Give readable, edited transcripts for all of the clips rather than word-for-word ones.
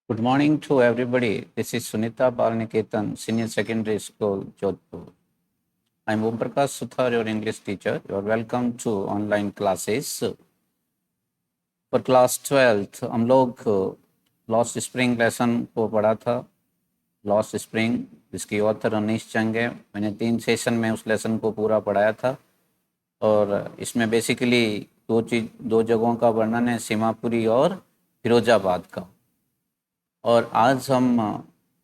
Good morning to everybody. This is Sunita Balniketan, Senior Secondary School, Jodhpur. I'm Om Prakash Suthar, your English teacher. You are welcome to online classes. For class 12th, हम लोग lost Spring lesson को पढ़ा था। Lost spring, जिसकी author Anish चंग है। मैंने 3 session में उस लेसन को पूरा पढ़ाया था और इसमें बेसिकली दो जगहों का वर्णन है, सीमापुरी और फिरोजाबाद का। और आज हम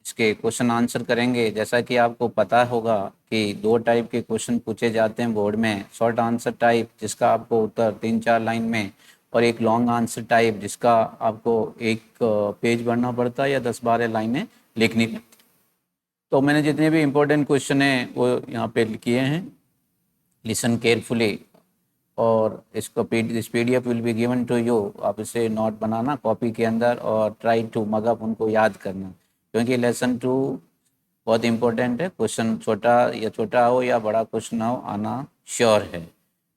इसके क्वेश्चन आंसर करेंगे। जैसा कि आपको पता होगा कि 2 टाइप के क्वेश्चन पूछे जाते हैं बोर्ड में, शॉर्ट आंसर टाइप जिसका आपको उत्तर 3-4 लाइन में, और एक लॉन्ग आंसर टाइप जिसका आपको एक पेज भरना पड़ता है या 10-12 लाइनें लिखनी पड़ती। तो मैंने जितने भी इम्पोर्टेंट क्वेश्चन हैं वो यहाँ पे किए हैं। लिसन केयरफुली, और इसको this PDF will be given to you. आप इसे नोट बनाना कॉपी के अंदर और ट्राई टू मग अप, उनको याद करना, क्योंकि लेसन 2 बहुत इंपॉर्टेंट है। क्वेश्चन छोटा हो या बड़ा क्वेश्चन हो, आना श्योर है।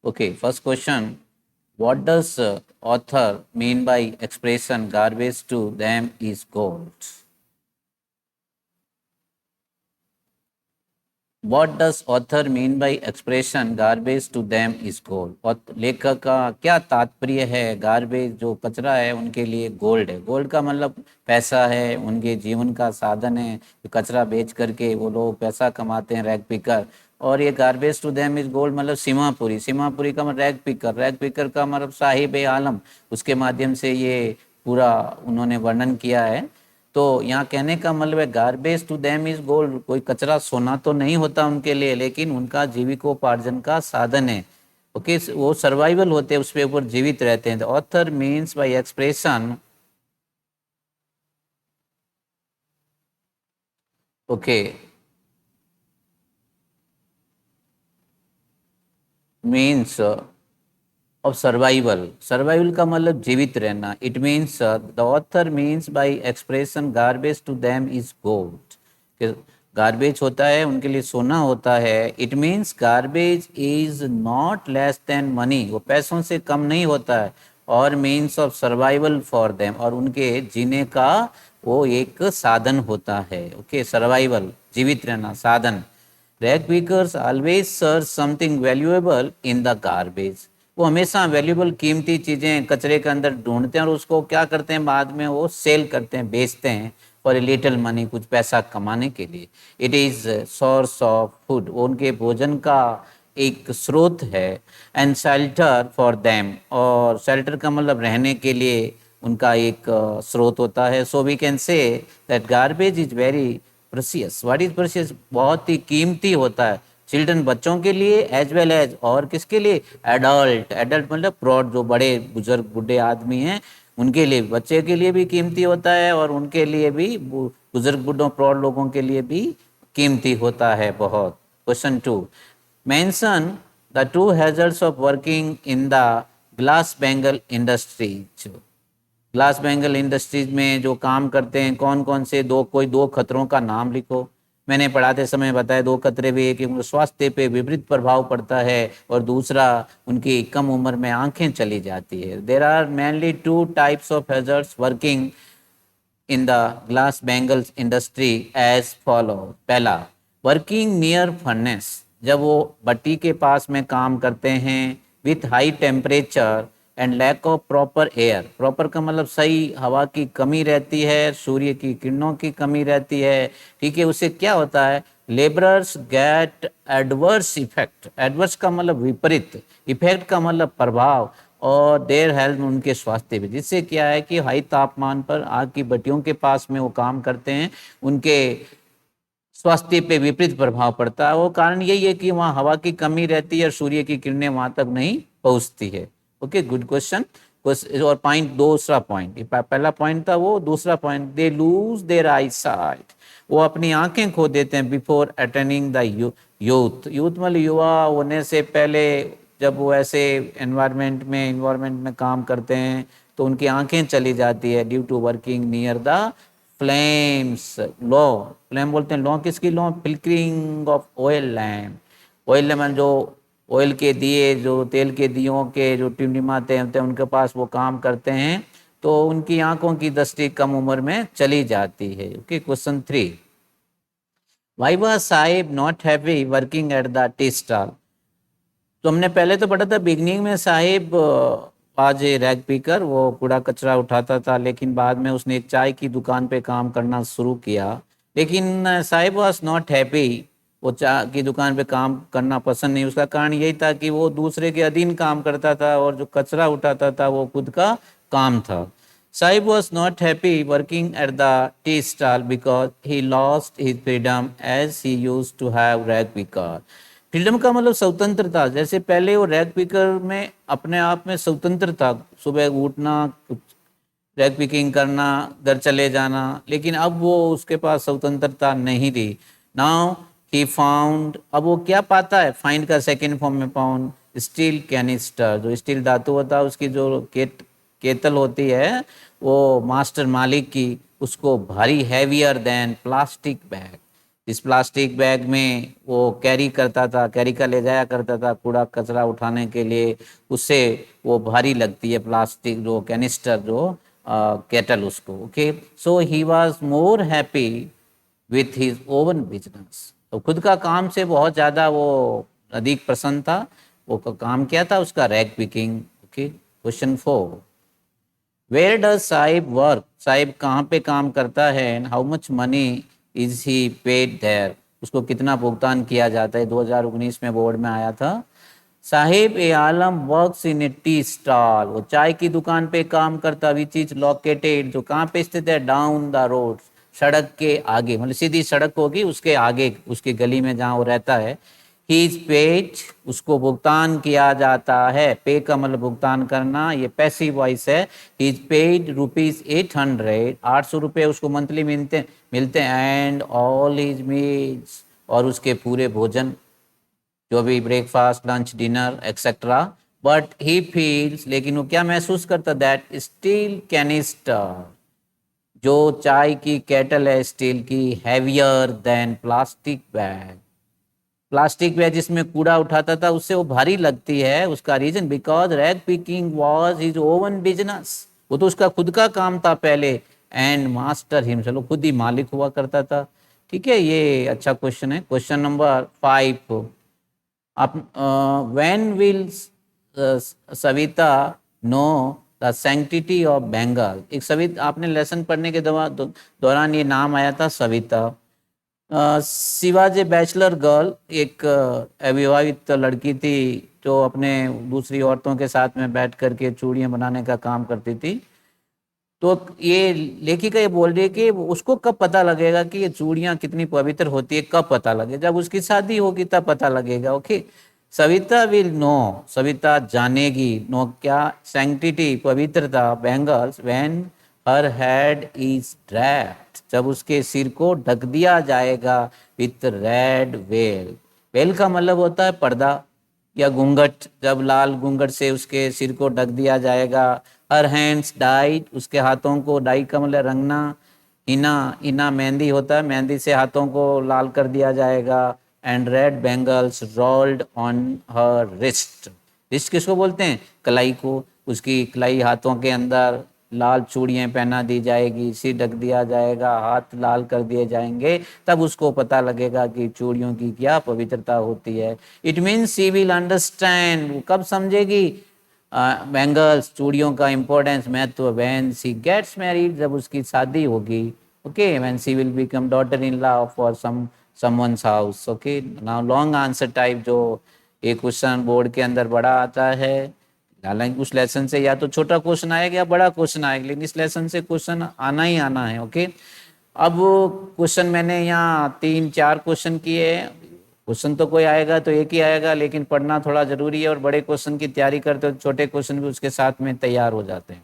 Okay, first question, what does author mean by expression garbage to them is gold? What does author mean by expression garbage to them is gold? और लेखक का क्या तात्पर्य है, गार्बेज जो कचरा है उनके लिए गोल्ड है? गोल्ड का मतलब पैसा है, उनके जीवन का साधन है। कचरा बेच करके वो लोग पैसा कमाते हैं, रैग पिकर। और ये garbage to them is gold मतलब सीमापुरी का मतलब रैग पिकर का मतलब साहिब आलम। उसके माध्यम से ये पूरा उन्होंने वर्णन किया है। तो यहाँ कहने का मतलब है garbage to them is gold, कोई कचरा सोना तो नहीं होता उनके लिए, लेकिन उनका जीविकोपार्जन का साधन है। ओके, वो सर्वाइवल होते हैं, उस पे ऊपर जीवित रहते हैं। The author means by expression, okay, means of survival का मतलब जीवित रहना। It means the author means by expression garbage to them is gold, garbage होता है उनके लिए सोना होता है। It means garbage is not less than money, वो पैसों से कम नहीं होता है। और means of survival for them, और उनके जीने का वो एक साधन होता है। ओके, सर्वाइवल जीवित रहना साधन। Rag pickers always search something valuable in the garbage, वो हमेशा वैल्यूएबल कीमती चीज़ें कचरे के अंदर ढूंढते हैं और उसको क्या करते हैं, बाद में वो सेल करते हैं, बेचते हैं फॉर ए लिटिल मनी, कुछ पैसा कमाने के लिए। It is source of food, वो उनके भोजन का एक स्रोत है। एंड शेल्टर फॉर देम, और शेल्टर का मतलब रहने के लिए उनका एक स्रोत होता है। So we can say that garbage is very precious. What is precious? बहुत ही कीमती होता है। चिल्ड्रन, बच्चों के लिए, एज वेल एज, और किसके लिए? एडल्ट मतलब प्रौढ़, जो बड़े बुजुर्ग बूढ़े आदमी हैं उनके लिए, बच्चे के लिए भी कीमती होता है और उनके लिए भी, बुजुर्ग बूढ़ों प्रौढ़ लोगों के लिए भी कीमती होता है बहुत। Question 2, mention the 2 hazards of working in the glass bangle industries. Glass bangle industries में जो काम करते हैं कौन कौन से कोई दो खतरों का नाम लिखो। मैंने पढ़ाते समय बताया 2 खतरे भी, एक उनके स्वास्थ्य पे विपरीत प्रभाव पड़ता है और दूसरा उनकी कम उम्र में आंखें चली जाती है। There are mainly 2 types of hazards working in the glass bangles industry as follow. पहला, वर्किंग नियर फर्नेस, जब वो भट्टी के पास में काम करते हैं, with high temperature and lack of proper air. Proper का मतलब सही हवा की कमी रहती है, सूर्य की किरणों की कमी रहती है। ठीक है, उससे क्या होता है, labourers get adverse effect. Adverse का मतलब विपरीत, इफेक्ट का मतलब प्रभाव, और देर हेल्थ, उनके स्वास्थ्य भी। जिससे क्या है कि हाई तापमान पर आग की भट्टियों के पास में वो काम करते हैं, उनके स्वास्थ्य पे विपरीत प्रभाव पड़ता है। वो कारण यही है कि वहाँ हवा की कमी रहती है और सूर्य की किरणें वहां तक नहीं पहुंचती है। Okay, good question. और पॉइंट, दूसरा पॉइंट, पहला पॉइंट था वो, दूसरा point, they lose their eye sight, वो अपनी आंखें खो देते हैं before attaining the youth. Youth मतलब युवा होने से पहले, जब वो ऐसे इन्वायरमेंट में काम करते हैं तो उनकी आंखें चली जाती है, due to working near the flames. Low, flame बोलते हैं, लॉ किसकी? Low flickering of oil lamp. Oil lamp जो ऑयल के दिए, जो तेल के दियों के जो टिमटिमाते होते हैं, उनके पास वो काम करते हैं तो उनकी आंखों की दृष्टि कम उम्र में चली जाती है। Okay, question 3, why was Sahib not happy working at the tea stall? तो हमने पहले तो पढ़ा था बिगनिंग में साहिब आज ए रैग पीकर वो कूड़ा कचरा उठाता था, लेकिन बाद में उसने एक चाय की दुकान पे काम करना शुरू किया। लेकिन साहिब वाज नॉट हैप्पी, वो चाय की दुकान पे काम करना पसंद नहीं। उसका कारण यही था कि वो दूसरे के अधीन काम करता था और जो कचरा उठाता था वो खुद का काम था। Sahib was not happy working at the tea stall because he lost his freedom as he used to have rag picker. Freedom का मतलब स्वतंत्रता। जैसे पहले वो रैग पिकर में अपने आप में स्वतंत्र था, सुबह उठना, रैग पिकिंग करना, घर चले जाना, लेकिन अब वो उसके पास स्वतंत्रता नहीं रही। नाउ ही फाउंड, अब वो क्या पाता है, फाइंड का सेकेंड फॉर्म में फाउंड स्टील कैनिस्टर, जो स्टील धातु होता है उसकी जो केतल होती है वो मास्टर मालिक की, उसको भारी हैवियर देन प्लास्टिक बैग। इस प्लास्टिक बैग में वो कैरी करता था, कैरी का ले जाया करता था कूड़ा कचरा उठाने के लिए, उससे वो भारी लगती है प्लास्टिक जो कैनिस्टर जो केटल उसको। Okay, so he was more happy with his own business. तो खुद का काम से बहुत ज़्यादा वो अधिक प्रसन्न था। वो काम क्या था उसका, rag picking. Okay, question 4, where does Sahib work? Sahib कहाँ पे काम करता है? And how much money is he paid there? उसको कितना भुगतान किया जाता है? 2019 में बोर्ड में आया था। Saheb e Alam works in a tea stall, वो चाय की दुकान पे काम करता, विच इज लोकेटेड, जो कहाँ पे स्थित है, डाउन द रोड, सड़क के आगे, मतलब सीधी सड़क होगी उसके आगे, उसकी गली में जहाँ वो रहता है। ही इज पेड, उसको भुगतान किया जाता है। पे का मतलब भुगतान करना, ये पैसिव वॉइस है। ही इज पेड रुपीज 800, 800 रुपये उसको मंथली मिलते हैं। एंड ऑल हिज मील्स, और उसके पूरे भोजन, जो भी breakfast lunch dinner etcetera. But he feels, लेकिन वो क्या महसूस करता, दैट स्टील कैनिस्टर, जो चाय की केटल है स्टील की, heavier than plastic bag, plastic bag जिसमें कूड़ा उठाता था उससे वो भारी लगती है। उसका reason, because rag picking was his own business, वो तो उसका खुद का काम था पहले। एंड मास्टर हिमसेल्फ, खुद ही मालिक हुआ करता था। ठीक है, ये अच्छा क्वेश्चन है। क्वेश्चन नंबर 5, आप when will Savita know the sanctity of bangle? एक सविता, आपने लेसन पढ़ने के दौरान ये नाम आया था सविता। शिवाजी बैचलर गर्ल, एक अविवाहित लड़की थी जो अपने दूसरी औरतों के साथ में बैठ करके चूड़ियाँ बनाने का काम करती थी। तो ये लेखिका ये बोल रही है कि उसको कब पता लगेगा कि ये चूड़ियाँ कितनी पवित्र होती है, कब पता लगे, जब उसकी शादी होगी तब पता लगेगा। Okay, Savita will know, Savita जानेगी, नो क्या, सैंक्टिटी पवित्रता, bangles, when her head is draped, जब उसके सिर को ढक दिया जाएगा, विथ रेड वेल। वेल का मतलब होता है पर्दा या घूंघट, जब लाल घूंघट से उसके सिर को ढक दिया जाएगा। हर हैंड्स डाइड, उसके हाथों को, डाई का मतलब रंगना। इना, इना मेहंदी होता है, मेहंदी से हाथों को लाल कर दिया जाएगा। And red bangles rolled on her wrist, wrist किसको बोलते हैं, कलाई को, उसकी कलाई हाथों के अंदर लाल चूड़ियाँ पहना दी जाएगी, सिर ढक दिया जाएगा, हाथ लाल कर दिए जाएंगे, तब उसको पता लगेगा कि चूड़ियों की क्या पवित्रता होती है। It means she will understand, कब समझेगी बैंगल्स, चूड़ियों का इंपॉर्टेंस, महत्व, व्हेन सी गेट्स मैरिड, जब उसकी शादी होगी। Okay, when she will become daughter in law for someone's house. Okay, now long answer type, जो एक क्वेश्चन बोर्ड के अंदर बड़ा आता है, हालांकि उस लेसन से या तो छोटा क्वेश्चन आएगा या बड़ा क्वेश्चन आएगा, लेकिन इस लेसन से क्वेश्चन आना ही आना है। ओके, अब क्वेश्चन मैंने यहाँ 3-4 क्वेश्चन किए हैं। क्वेश्चन तो कोई आएगा तो एक ही आएगा, लेकिन पढ़ना थोड़ा जरूरी है, और बड़े क्वेश्चन की तैयारी करते हो तो छोटे क्वेश्चन भी उसके साथ में तैयार हो जाते हैं।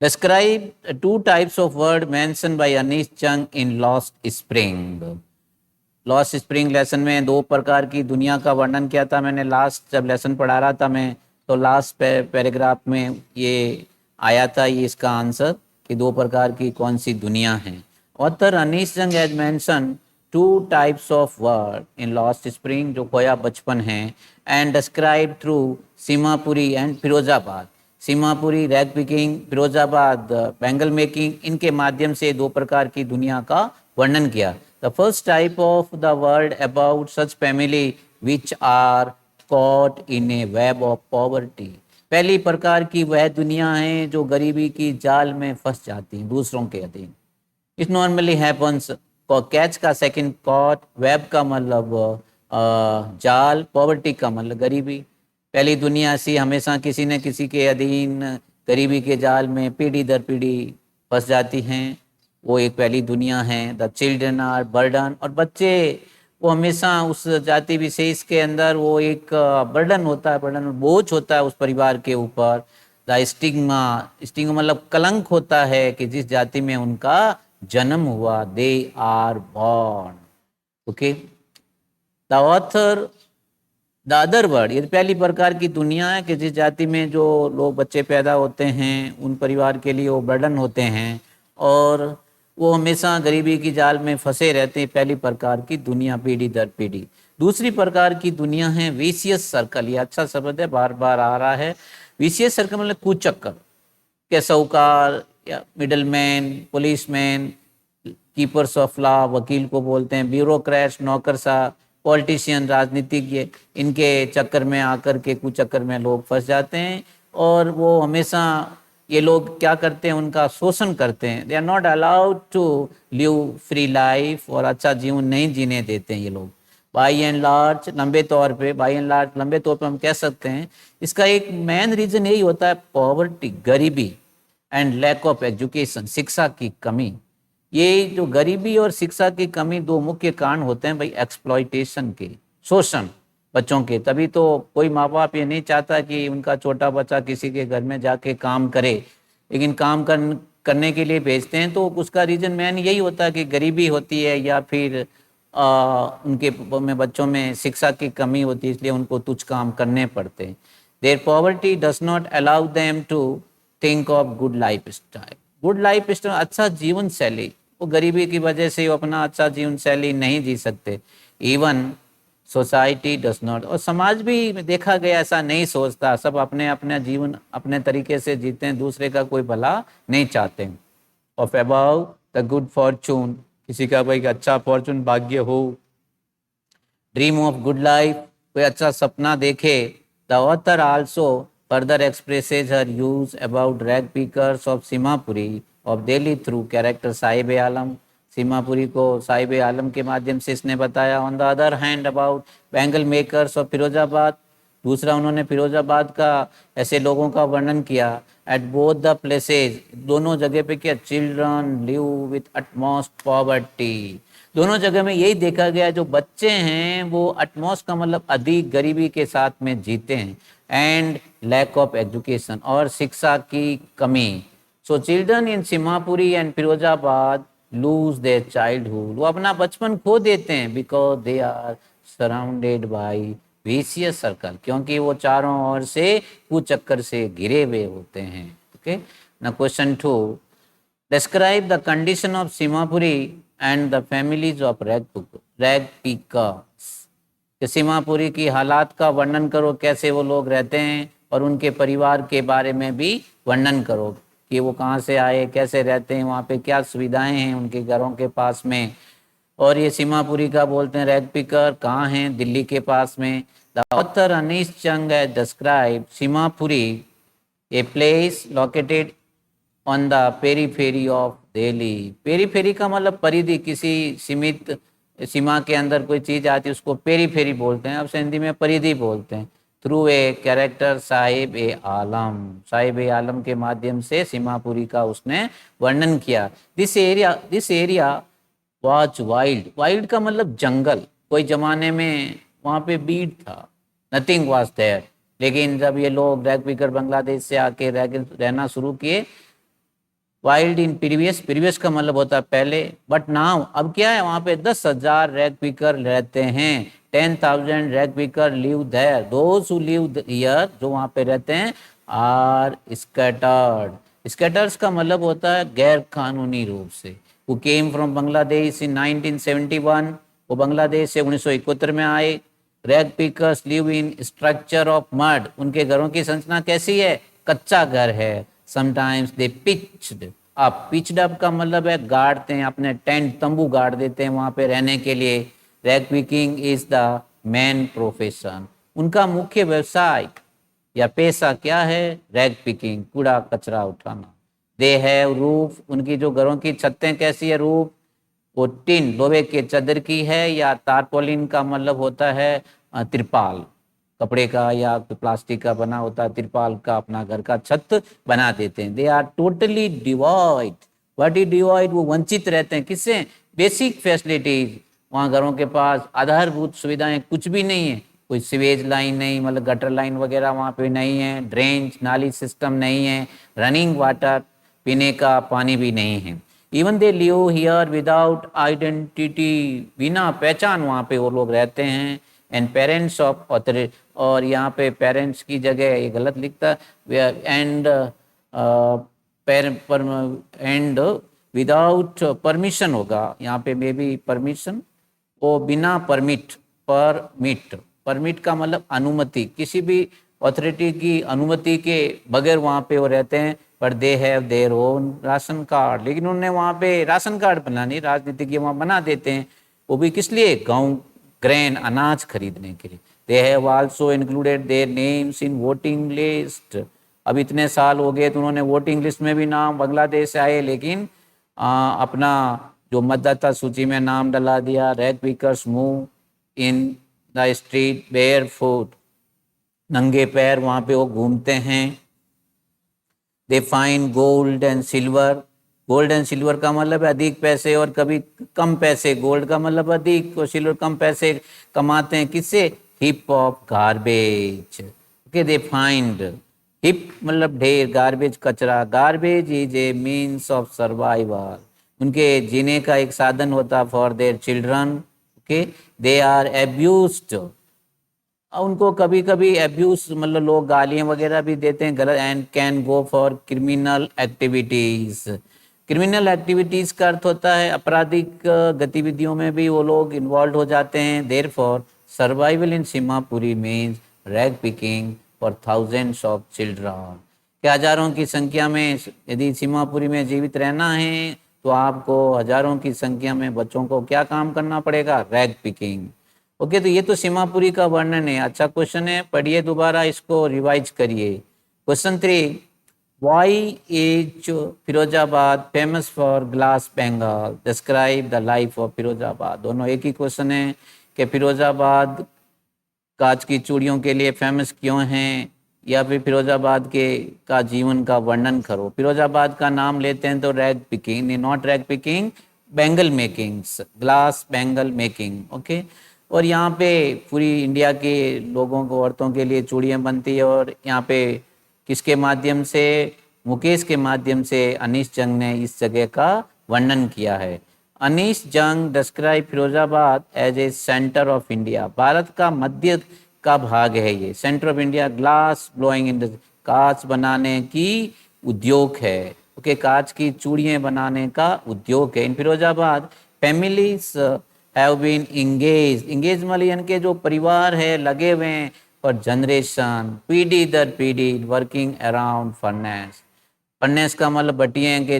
Describe 2 types of word mention by Anees Jung in Lost Spring. Lost Spring lesson में 2 प्रकार की दुनिया का वर्णन किया था मैंने, लास्ट जब लेसन पढ़ा रहा था मैं, तो लास्ट पैराग्राफ में ये आया था, ये इसका आंसर कि 2 प्रकार की कौन सी दुनिया है। ऑथर अनीश जंग has mention 2 types of word in Lost spring, जो खोया बचपन है, and describe through Seemapuri and Firozabad. Seemapuri, rag picking, Firozabad, bangle making, इनके माध्यम से दो प्रकार की दुनिया का वर्णन किया। The first type of the world about such family which are caught in a web of poverty. पहली प्रकार की वह दुनिया है जो गरीबी की जाल में फंस जाती है, दूसरों के अधीन। It normally happens. कैच का सेकंड कॉट, वेब का मतलब जाल, पॉवर्टी का मतलब गरीबी। पहली दुनिया सी हमेशा किसी न किसी के अधीन गरीबी के जाल में पीढ़ी दर पीढ़ी फंस जाती हैं, वो एक पहली दुनिया है। द चिल्ड्रन आर बर्डन, और बच्चे वो हमेशा उस जाति विशेष के अंदर वो एक बर्डन होता है, बर्डन बोझ होता है उस परिवार के ऊपर। द स्टिग्मा, स्टिग्मा मतलब कलंक होता है कि जिस जाति में उनका जन्म हुआ। They are born. Okay, the author, the other word, ये पहली प्रकार की दुनिया है कि जिस जाति में जो लोग बच्चे पैदा होते हैं उन परिवार के लिए वो बर्डन होते हैं और वो हमेशा गरीबी की जाल में फंसे रहते हैं। पहली प्रकार की दुनिया, पीढ़ी दर पीढ़ी। दूसरी प्रकार की दुनिया है विशियस सर्कल। ये अच्छा शब्द है, बार बार आ रहा है। विशियस सर्कल मतलब कुचक्कर के साहूकार या middleman, policeman, keepers of law, वकील को बोलते हैं, ब्यूरोक्रेट्स, नौकरशाह, पॉलिटिशियन, राजनीतिज्ञ, इनके चक्कर में आकर के कुचक्कर में लोग फंस जाते हैं और वो हमेशा ये लोग क्या करते हैं, उनका शोषण करते हैं। They are not allowed to live free life, और अच्छा जीवन नहीं जीने देते हैं ये लोग। बाई एंड लार्ज, लंबे तौर पे, बाई एंड लार्ज लंबे तौर पे हम कह सकते हैं इसका एक मेन रीजन यही होता है, पॉवर्टी, गरीबी, एंड लैक ऑफ एजुकेशन, शिक्षा की कमी। ये जो गरीबी और शिक्षा की कमी दो मुख्य कारण होते हैं भाई एक्सप्लॉइटेशन के, शोषण बच्चों के। तभी तो कोई माँ बाप ये नहीं चाहता कि उनका छोटा बच्चा किसी के घर में जाके काम करे, लेकिन काम करने के लिए भेजते हैं तो उसका रीजन मेन यही होता है कि गरीबी होती है या फिर उनके में बच्चों में शिक्षा की कमी होती है, इसलिए उनको तुच्छ काम करने पड़ते हैं। Their poverty does not allow them to think of good life style. Good life style, अच्छा जीवन शैली, वो गरीबी की वजह से वो अपना अच्छा जीवन शैली नहीं जी सकते। इवन सोसाइटी डज नॉट, और समाज भी देखा गया ऐसा नहीं सोचता, सब अपने अपने जीवन अपने तरीके से जीते हैं, दूसरे का कोई भला नहीं चाहते। Of about the good Fortune, किसी का भाई अच्छा फॉर्चून, भाग्य हो। ड्रीम ऑफ गुड लाइफ, कोई अच्छा सपना देखे। The author also further expresses her views about rag pickers of Seemapuri of Delhi through character Saheb Alam. Seemapuri को साहिब आलम के माध्यम से इसने बताया। On the other hand about bangle makers of Firozabad, दूसरा उन्होंने फिरोजाबाद का ऐसे लोगों का वर्णन किया। एट बोथ द प्लेसेज, दोनों जगह पे क्या, children live with utmost poverty. दोनों जगह में यही देखा गया, जो बच्चे हैं वो अटमोस्ट का मतलब अधिक गरीबी के साथ में जीते हैं, एंड लैक ऑफ एजुकेशन, और शिक्षा की कमी। So children in Seemapuri and Firozabad lose their childhood, वो अपना बचपन खो देते हैं, because they are surrounded by vicious circle, क्योंकि वो चारों ओर से कुचक्कर से घिरे हुए होते हैं। ओके, ना question 2, describe the condition of Seemapuri and the families of rag pickers. Seemapuri की हालात का वर्णन करो, कैसे वो लोग रहते हैं, और उनके परिवार के बारे में भी वर्णन करो कि वो कहाँ से आए, कैसे रहते हैं, वहाँ पे क्या सुविधाएं हैं उनके घरों के पास में। और ये सीमापुरी का बोलते हैं रैग पिकर, कहाँ हैं, दिल्ली के पास में। द ऑथर अनीश चंग has describe Seemapuri, a place located on the periphery of Delhi. Periphery का मतलब परिधि, किसी सीमित सीमा के अंदर कोई चीज आती है उसको पेरीफेरी बोलते हैं, अब हिंदी में परिधि बोलते हैं। Through a character Sahib e आलम, साहिब ए आलम के माध्यम से सीमापुरी का उसने वर्णन किया। This area was wild, wild का मतलब जंगल, कोई जमाने में वहाँ पे बीट था, नथिंग वाज देयर। लेकिन जब ये लोग रैग पिकर बांग्लादेश से आके रहना शुरू किए, वाइल्ड इन प्रीवियस, प्रीवियस का मतलब होता है पहले, बट नाउ अब क्या है, वहाँ पे 10,000 रैग पिकर रहते हैं। 10,000 rag picker live there, those who live here, जो वहाँ पे रहते हैं, आर स्कैटर्ड। स्कैटर्स का मतलब होता है गैर कानूनी रूप से। वो केम फ्रॉम बांग्लादेश इन 1971, वो बांग्लादेश से 1971 में आए। Rag pickers live in structure of mud, उनके घरों की संरचना कैसी है, कच्चा घर है, sometimes they pitched up. Pitched up का मतलब है गाड़ते हैं, अपने टेंट तंबू गाड़ देते हैं वहां पे रहने के लिए। Rag picking is the main profession. उनका मुख्य व्यवसाय या पेशा क्या है? रैग पिकिंग, कूड़ा कचरा उठाना। दे हैव रूफ, उनकी जो घरों की छतें कैसी है? रूफ वो टिन लोहे के चादर की है, या तारपोलिन का मतलब होता है तिरपाल, कपड़े का या प्लास्टिक का बना होता है तिरपाल का अपना घर का छत बना देते हैं। They are totally devoid. What is devoid? वो वंचित रहते हैं किससे? Basic facilities. वहाँ घरों के पास आधारभूत सुविधाएं कुछ भी नहीं है। कोई सीवेज लाइन नहीं, मतलब गटर लाइन वगैरह वहाँ पे नहीं है, ड्रेन नाली सिस्टम नहीं है, रनिंग वाटर पीने का पानी भी नहीं है। Even they live here without identity, बिना पहचान वहाँ पे वो लोग रहते हैं। एंड पेरेंट्स ऑफ ऑथोरिटी, और यहाँ पे पेरेंट्स की जगह ये गलत लिखता है, एंड एंड विदाउट परमिशन होगा यहाँ पे, मे बी परमिशन, वो बिना परमिट, परमिट, परमिट का मतलब अनुमति, किसी भी अथॉरिटी की अनुमति के बगैर वहाँ पे वो रहते हैं। पर they have their own ration card, लेकिन उन्होंने वहाँ पे राशन कार्ड बना नहीं, राजनीतिक वहाँ बना देते हैं। वो भी किस लिए? गाँव ग्रेन अनाज खरीदने के लिए। They have also included their names in voting list. अब इतने साल हो गए तो उन्होंने वोटिंग लिस्ट में भी नाम बांग्लादेश से आए, लेकिन अपना जो मतदाता सूची में नाम डला दिया। Rag pickers move in the street bear foot, नंगे पैर वहाँ पे वो घूमते हैं। They find gold and silver, gold and silver का मतलब है अधिक पैसे और कभी कम पैसे। गोल्ड का मतलब अधिक और सिल्वर कम पैसे कमाते हैं किससे? Heap of garbage. Okay, they find, heap मतलब ढेर, गार्बेज कचरा। Garbage is a means of survival, उनके जीने का एक साधन होता for their children. Okay, they are abused, उनको कभी कभी एब्यूज मतलब लोग गालियां वगैरह भी देते हैं गलत। And can go for criminal activities, criminal activities का अर्थ होता है आपराधिक गतिविधियों में भी वो लोग इन्वॉल्व हो जाते हैं। Therefore survival in Seemapuri means rag picking for thousands of children, कि हजारों की संख्या में यदि सीमापुरी में जीवित रहना है तो आपको हजारों की संख्या में बच्चों को क्या काम करना पड़ेगा? Rag picking. ओके, तो ये तो सीमापुरी का वर्णन है। अच्छा क्वेश्चन है, पढ़िए दोबारा, इसको रिवाइज करिए। Question 3, why is Firozabad famous for glass bangle, describe the life of Firozabad. दोनों एक ही क्वेश्चन है कि फिरोजाबाद कांच की चूड़ियों के लिए फेमस क्यों हैं, या फिर फिरोजाबाद के का जीवन का वर्णन करो। फिरोजाबाद का नाम लेते हैं तो rag picking, not rag picking, bangle making, glass bangle making. Okay, और यहाँ पे पूरी इंडिया के लोगों को, औरतों के लिए चूड़ियाँ बनती है। और यहाँ पे किसके माध्यम से? मुकेश के माध्यम से अनीश जंग ने इस जगह का वर्णन किया है। Anees Jung describe Firozabad as a centre of India, भारत का मध्य का भाग है ये। Centre of India, glass blowing industry, कांच बनाने की उद्योग है। ओके, कांच की चूड़ियाँ बनाने का उद्योग है। In Firozabad families have been engage, engage मतलब के जो परिवार है लगे हुए हैं फॉर जनरेशन, पीढ़ी दर पीढ़ी, वर्किंग अराउंड फर्नेस। फर्नेस का मतलब भट्टियाँ के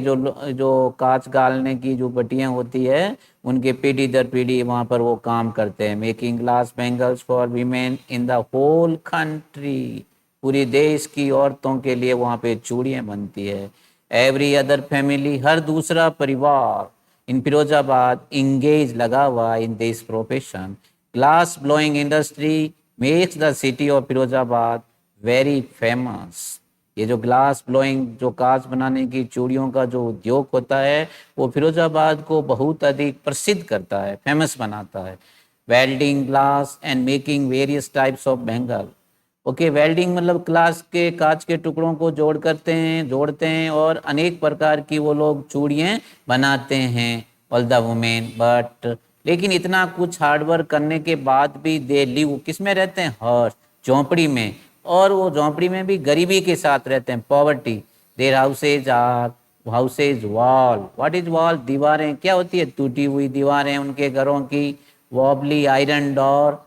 जो कांच गालने की जो भट्टियाँ होती है उनके पीढ़ी दर पीढ़ी वहाँ पर वो काम करते हैं। Making glass bangles for women in the whole country, पूरी देश की औरतों के लिए वहाँ पे चूड़ियाँ बनती है। एवरी अदर फैमिली, हर दूसरा परिवार इन फिरोजाबाद इंगेज, लगा हुआ in this profession. Glass blowing industry makes the city of Firozabad very famous. ये जो ग्लास ब्लोइंग, जो कांच बनाने की चूड़ियों का जो उद्योग होता है वो फिरोजाबाद को बहुत अधिक प्रसिद्ध करता है, फेमस बनाता है। Welding glass and making various types of bangle. Okay, welding मतलब ग्लास के कांच के टुकड़ों को जोड़ते हैं और अनेक प्रकार की वो लोग चूड़ियाँ बनाते हैं ऑल द वुमेन। बट लेकिन इतना कुछ हार्डवर्क करने के बाद भी दे लिव, किस में रहते हैं? हर्ष, झोंपड़ी में। और वो झोंपड़ी में भी गरीबी के साथ रहते हैं, poverty. Their houses are, houses wall, what is wall? दीवारें। क्या होती है? टूटी हुई दीवारें उनके घरों की। वॉबली आयरन डोर,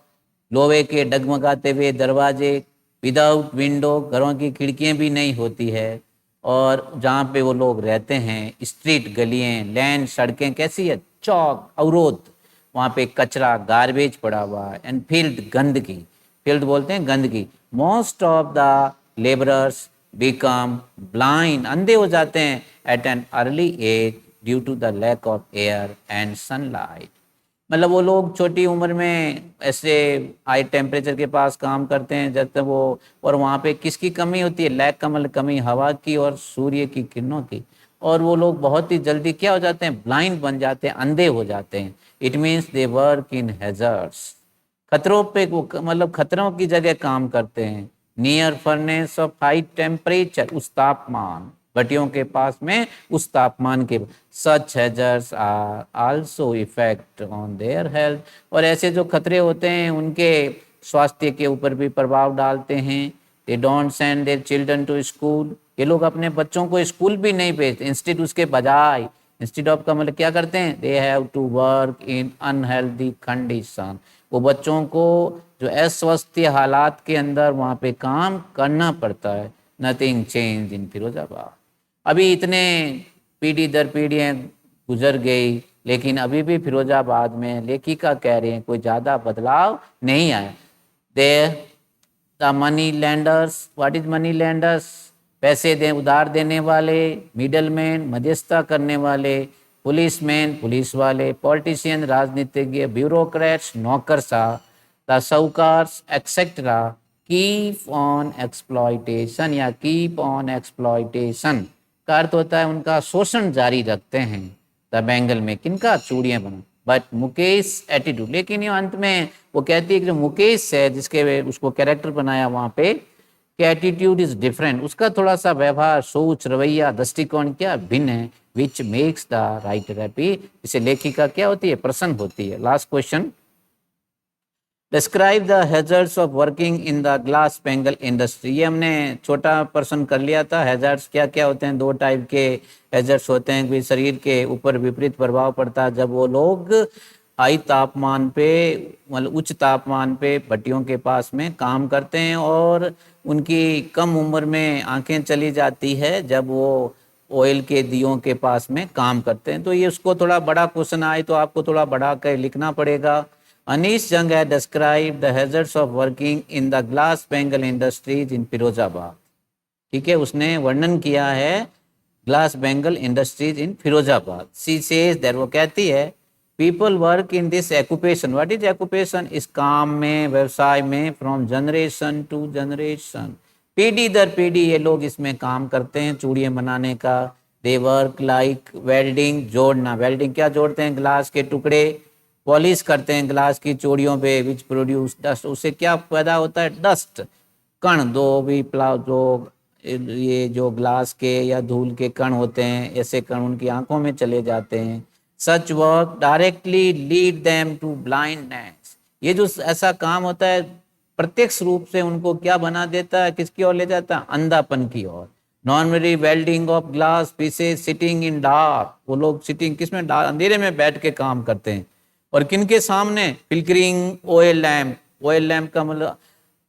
लोहे के डगमगाते हुए दरवाजे। विदाउट विंडो, घरों की खिड़कियाँ भी नहीं होती है, और जहाँ पे वो लोग रहते हैं, स्ट्रीट गलियाँ, लैंड सड़कें कैसी है, चौक अवरोध, वहाँ पे कचरा गार्बेज पड़ा हुआ है, एंड फील्ड गंदगी, फील्ड बोलते हैं गंदगी। Most of the labourers become blind, अंधे हो जाते हैं at an early age due to the lack of air and sunlight. मतलब वो लोग छोटी उम्र में ऐसे हाई टेम्परेचर के पास काम करते हैं जब तक वो, और वहाँ पे किसकी कमी होती है, लैक का मतलब कमी हवा की और सूर्य की किरणों की, और वो लोग बहुत ही जल्दी क्या हो जाते हैं, ब्लाइंड बन जाते हैं, अंधे हो जाते हैं। It means they work in hazards, खतरों पे वो मतलब खतरों की जगह काम करते हैं। Near furnace of high temperature, उस तापमान, भट्टियों के पास में उस तापमान के, such hazards are also effect on their health, और ऐसे जो खतरे होते हैं उनके स्वास्थ्य के ऊपर भी प्रभाव डालते हैं। They don't send their children to school, ये लोग अपने बच्चों को स्कूल भी नहीं भेजते, इंस्टेड उसके बजाय, इंस्टेड ऑफ का मतलब क्या करते हैं, they have to work in unhealthy condition, वो बच्चों को जो अस्वस्थ हालात के अंदर वहाँ पे काम करना पड़ता है। नथिंग चेंज इन फिरोजाबाद, अभी इतने पीढ़ी दर पीढ़ियाँ गुजर गई, लेकिन अभी भी फिरोजाबाद में लेखिका कह रहे हैं कोई ज़्यादा बदलाव नहीं आया। They the money lenders, what is money lenders, पैसे दे उधार देने वाले, मिडल मैन मध्यस्थता करने वाले, पुलिसमैन पुलिस वाले, पॉलिटिशियन राजनीतिज्ञ, ब्यूरोक्रेट्स नौकरशाह, द साहूकार्स एक्सेट्रा कीप ऑन एक्सप्लॉयटेशन, या कीप ऑन एक्सप्लॉयटेशन का अर्थ होता है उनका शोषण जारी रखते हैं। द बेंगल में किनका, चूड़ियाँ बना, बट मुकेश एटीट्यूड, लेकिन ये अंत में वो कहती है कि जो मुकेश है जिसके उसको कैरेक्टर बनाया वहाँ पे, कि एटीट्यूड इज डिफरेंट, उसका थोड़ा सा व्यवहार, सोच, रवैया, दृष्टिकोण क्या भिन्न है, which makes the writer happy, इसे लेखिका क्या होती है, प्रसन्न होती है। Last question, describe the hazards of working in the glass bangle industry, ये हमने छोटा पर्सन कर लिया था। हैजर्ड्स क्या क्या होते हैं, दो टाइप के हैजर्ड्स होते हैं कि शरीर के ऊपर विपरीत प्रभाव पड़ता है जब वो लोग हाई तापमान पे, मतलब उच्च तापमान पे भट्टियों के पास में काम करते हैं, और उनकी कम उम्र में आंखें चली जाती है जब वो ऑयल के दियों के पास में काम करते हैं। तो ये उसको थोड़ा बड़ा क्वेश्चन आए तो आपको थोड़ा बढ़ा कर लिखना पड़ेगा। अनीश जंग है describe the hazards of working in the glass bangle industries in Firozabad, ठीक है, उसने वर्णन किया है glass bangle industries in Firozabad. She says that, वो कहती है, people work in this occupation, what is occupation, इस काम में, व्यवसाय में, फ्रॉम जनरेशन टू जनरेशन, पीढ़ी दर पीढ़ी ये लोग इसमें काम करते हैं चूड़ियाँ बनाने का। दे वर्क लाइक वेल्डिंग, जोड़ना, वेल्डिंग क्या जोड़ते हैं, ग्लास के टुकड़े पॉलिश करते हैं ग्लास की चूड़ियों पे, विच प्रोड्यूस डस्ट, उससे क्या पैदा होता है, डस्ट, कण, दो भी जो ये जो ग्लास के या धूल के कण होते हैं, ऐसे कण उनकी आंखों में चले जाते हैं। Such work directly lead them to blindness, ये जो ऐसा काम होता है प्रत्यक्ष रूप से उनको क्या बना देता है, किसकी ओर ले जाता है, अंधापन की ओर। Normally welding of glass pieces sitting in dark, वो लोग सिटिंग किसमें, अंधेरे में बैठ के काम करते हैं, और किनके सामने, flickering oil lamp, oil lamp का मतलब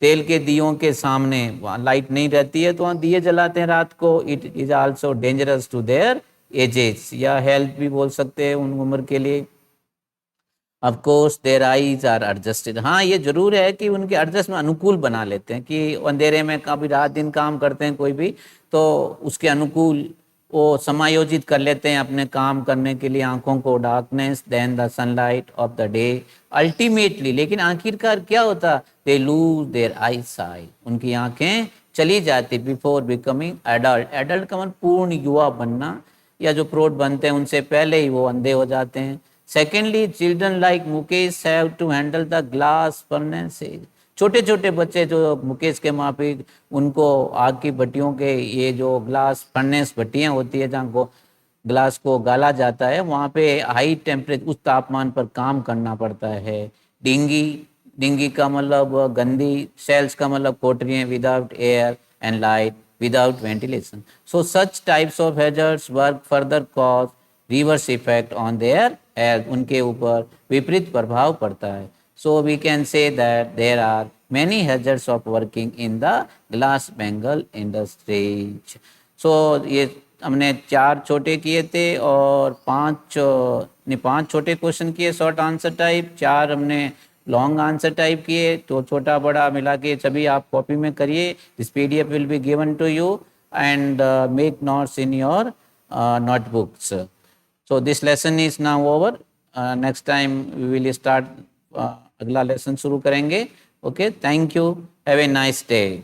तेल के दियों के सामने, वहाँ लाइट नहीं रहती है तो वहाँ दिए जलाते हैं रात को। It is also dangerous to their ages, या हेल्थ भी बोल सकते हैं उन उम्र के लिए। Of course their eyes are adjusted, हाँ ये जरूर है कि उनके एडजस्ट में अनुकूल बना लेते हैं, कि अंधेरे में कभी रात दिन काम करते हैं कोई भी, तो उसके अनुकूल वो समायोजित कर लेते हैं अपने काम करने के लिए आंखों को, darkness than the sunlight of the day ultimately, लेकिन आखिरकार क्या होता, they lose their eye sight, उनकी आंखें चली जाती बिफोर बिकमिंग एडल्ट, एडल्ट का मतलब पूर्ण युवा बनना, या जो प्रौढ़ बनते हैं उनसे पहले ही वो अंधे हो जाते हैं। Secondly, children like Mukesh have to handle the glass furnaces, छोटे छोटे बच्चे जो मुकेश के माफी, उनको आग की भट्टियों के, ये जो ग्लास फर्नेस भट्टियाँ होती है जहाँ को ग्लास को गाला जाता है, वहाँ पे हाई टेम्परेचर, उस तापमान पर काम करना पड़ता है। डिंगी, डिंगी का मतलब गंदी, सेल्स का मतलब कोठरियाँ, without air and light, without ventilation. So such types of hazards work further cause reverse effect on their health, उनके ऊपर विपरीत प्रभाव पड़ता है। So we can say that there are many hazards of working in the glass Bengal industries. So ये हमने 4 छोटे किए थे और 5 छोटे क्वेश्चन किए शॉर्ट आंसर टाइप, 4 हमने लॉन्ग आंसर टाइप किए। तो छोटा बड़ा मिला के सभी आप कॉपी में करिए। This PDF will be given to you and make notes in your notebooks. So this lesson is now over. Next time we will start अगला लेसन शुरू करेंगे। Okay, thank you. Have a nice day.